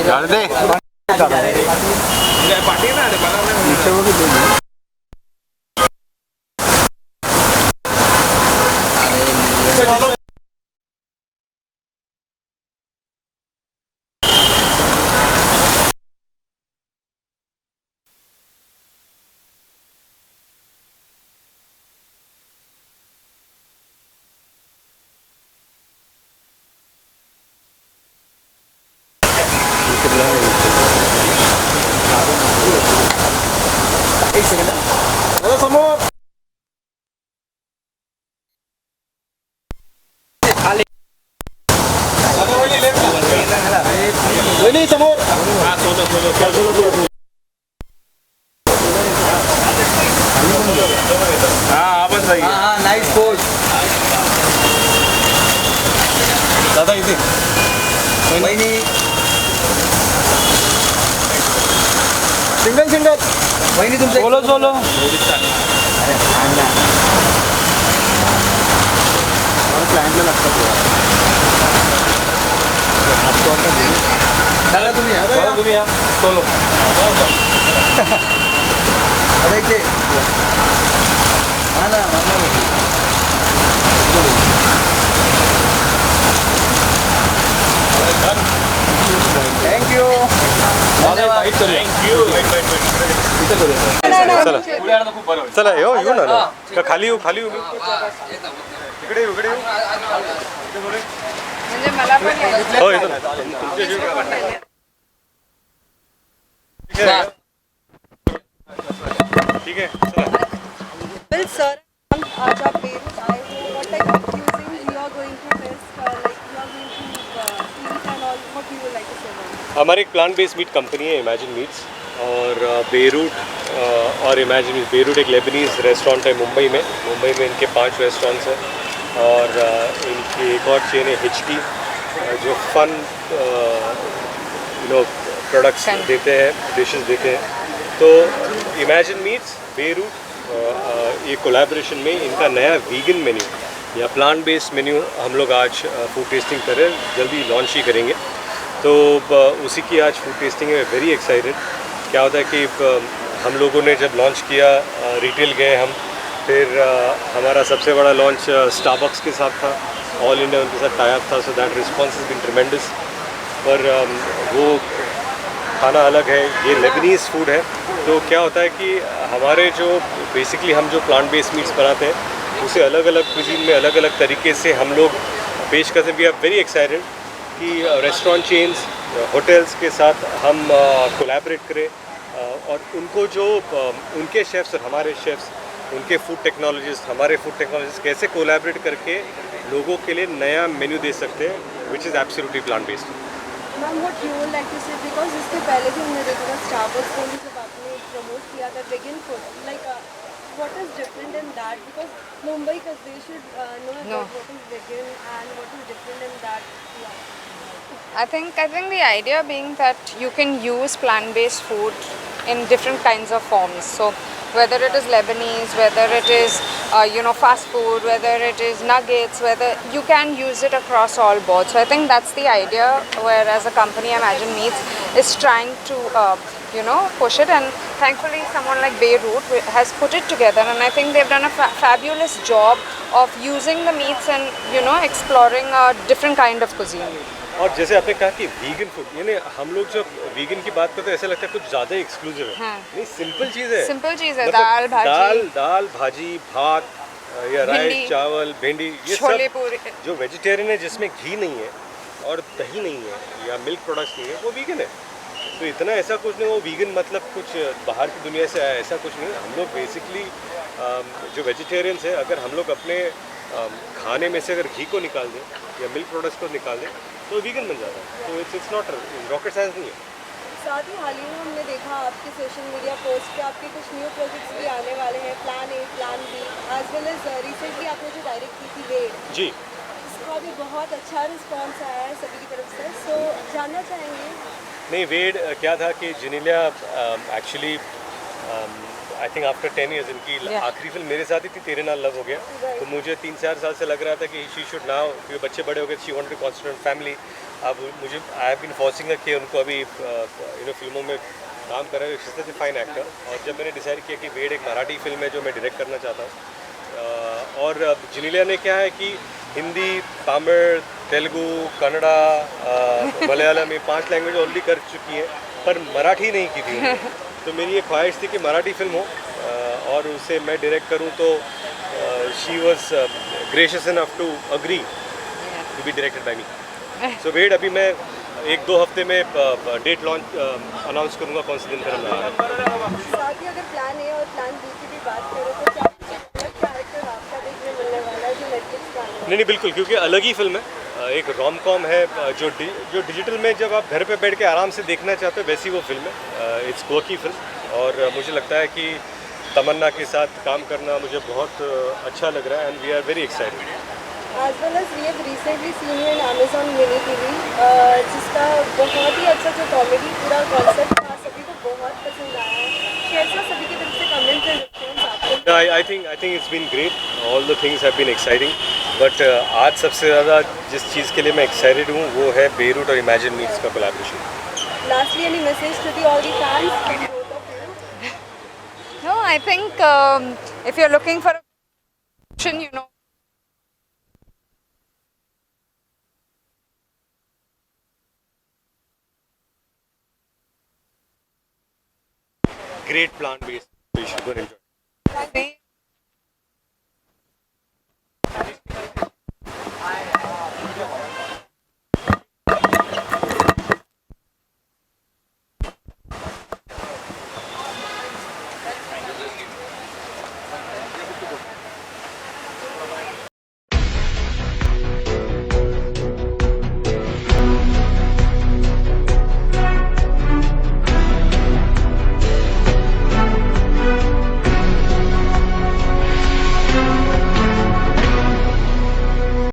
डाल दे पार्टी ना समोर नाइस पोज दादा इथे वहिनी सिंगल सिंगल वहिनी तुमचं सोलो सोलो क्लायंटला लागतात दादा तुम्ही या सोलो अरे इथे हा ना थँक यू चला येऊ येऊ ना का खाली येऊ खाली येऊ इकडे येऊ इकडे येऊ म्हणजे मला पण हो येतो ना ठीक आहे चला Well, sir, आज आप Beirut आए हो. What type of cuisines you are going to test? Like you are going to eat and all. What do you like to say about it? हमारी एक प्लांट बेस्ड मीट कंपनी है imagine meets और Beirut और imagine meets Beirut एक Leibniz restaurant है मुंबई में इनके 5 restaurants हैं और इनकी एक और चेन है हिचकी जो फन प्रोडक्ट्स देते हैं डिशेस देते हैं तो इमेजिन मीट्स बेरूट ये कोलैबोरेशन में इनका नया वीगन मेन्यू या प्लांट बेस्ड मेन्यू हम लोग आज फूड टेस्टिंग कर रहे हैं जल्दी लॉन्च ही करेंगे तो उसी की आज फूड टेस्टिंग है वेरी एक्साइटेड क्या होता है कि हम लोगों ने जब लॉन्च किया रिटेल गए हम फिर हमारा सबसे बड़ा लॉन्च स्टारबक्स के साथ था ऑल इंडिया उनके साथ टाई अप था so that response is been tremendous पर वो खाना अलग है ये लेबनीज़ फूड है तो क्या होता है कि हमारे जो बेसिकली हम जो प्लांट बेस्ड मीट्स बनाते हैं उसे अलग अलग कुजीन में अलग अलग तरीके से हम लोग पेश करते हैं वी आर वेरी एक्साइटेड कि रेस्टोरेंट चेन्स होटल्स के साथ हम कोलैबोरेट करें और उनको जो उनके शेफ्स और हमारे शेफ्स उनके फूड टेक्नोलॉजिस्ट हमारे फूड टेक्नोलॉजिस्ट कैसे कोलैबोरेट करके लोगों के लिए नया मेन्यू दे सकते हैं which is absolutely plant based Ma'am, what you would like to say because इसके पहले भी हमने देखा था Starbucks को भी जब आपने प्रमोट किया था vegan food like what is different in that because Mumbai because they should know about what is vegan and what is different in that. I think the idea being that you can use plant-based food in different kinds of forms. So whether it is Lebanese, whether it is fast food, whether it is nuggets, whether you can use it across all boards. So I think that's the idea. Whereas a company Imagine Meats is trying to push it, and thankfully someone like Beirut has put it together, and I think they've done a fabulous job of using the meats and exploring a different kind of cuisine. और जैसे आपने कहा कि vegan food यानी हम लोग जब vegan की बात करते हैं ऐसा लगता है कुछ ज़्यादा एक्सक्लूसिव है नहीं सिंपल चीज़ है मतलब दाल भाजी भात या राइस चावल भिंडी ये सब जो वेजिटेरियन है जिसमें घी नहीं है और दही नहीं है या मिल्क प्रोडक्ट्स नहीं है वो वीगन है तो इतना ऐसा कुछ नहीं वो वीगन मतलब कुछ बाहर की दुनिया से आया ऐसा कुछ नहीं हम लोग बेसिकली जो वेजिटेरियंस है अगर हम लोग अपने खाने में से अगर घी को निकाल दें या मिल्क प्रोडक्ट्स को निकाल दें तो वीगन बन जाता है तो इट्स नॉट रॉकेट साइंस नहीं है साथ ही हाल ही में हमने देखा आपके सोशल मीडिया पोस्ट पे आपके कुछ न्यू प्रोजेक्ट्स भी आने वाले हैं plan A plan B as well as recently आपने जो डायरेक्ट की थी वेट जी इसका भी बहुत अच्छा रिस्पांस आया है सभी की तरफ से सो जानना चाहेंगे नहीं वेड क्या था कि Genelia actually I think after 10 years इनकी Yeah. आखिरी फिल्म मेरे साथ ही थी, तेरे नाल लव हो गया। तो मुझे 3-4 साल से लग रहा था कि शी शुड नाउ, क्योंकि बच्चे बड़े हो गए, she wanted to concentrate on family. अब मुझे आई हैव बीन फोर्सिंग कि उनको अभी फिल्मों में काम कर रहे हैं, she is a fine actor. और जब मैंने डिसाइड किया कि वेड एक मराठी फिल्म है जो मैं डायरेक्ट करना चाहता हूँ, और जिनेलिया ने क्या है कि हिंदी, तमिल, तेलुगु, कन्नड़ा, मलयालम, ये 5 लैंग्वेज ऑलरेडी कर चुकी हैं, पर मराठी नहीं की थी उन्होंने। तो मेरी ये ख्वाहिश थी कि मराठी फिल्म हो और उसे मैं डायरेक्ट करूं। तो she was gracious enough to agree to be directed by me. So wait, अभी मैं 1-2 हफ्ते में डेट लॉन्च अनाउंस करूंगा कौन से दिन पर हम आ रहे हैं। साथ ही अगर प्लान ए और प्लान बी की भी बात करें तो क्या अलग कैरेक्टर आपका देखने मिलने वाला है जो नेटफ्लिक्स का आने वाला नहीं बिल्कुल, क्योंकि अलग ही फिल्म है। एक रोम कॉम है जो डिजिटल में जब आप घर पे बैठ के आराम से देखना चाहते हो वैसी वो फिल्म है। इट्स क्वर्की फिल्म, और मुझे लगता है कि तमन्ना के साथ काम करना मुझे बहुत अच्छा लग रहा है, and we are very excited. है। As well as we have recently seen you in Amazon mini TV, जिसका बहुत ही अच्छा जो कॉमेडी पूरा कॉन्सेप्ट था, सभी को बहुत पसंद आया है। कैसा सभी की तरफ से कमेंट्स एंड रिस्पॉन्स आपको? I think it's been great, all the things have been exciting, but आज सबसे ज़्यादा जिस चीज़ के लिए मैं एक्साइटेड हूँ वो है बेरूट और इमेजिन मीट्स का collaboration. Lastly, any message to the all the fans from both of you? No, I think if you're looking for a option, Great plant based, so you should go and enjoy. they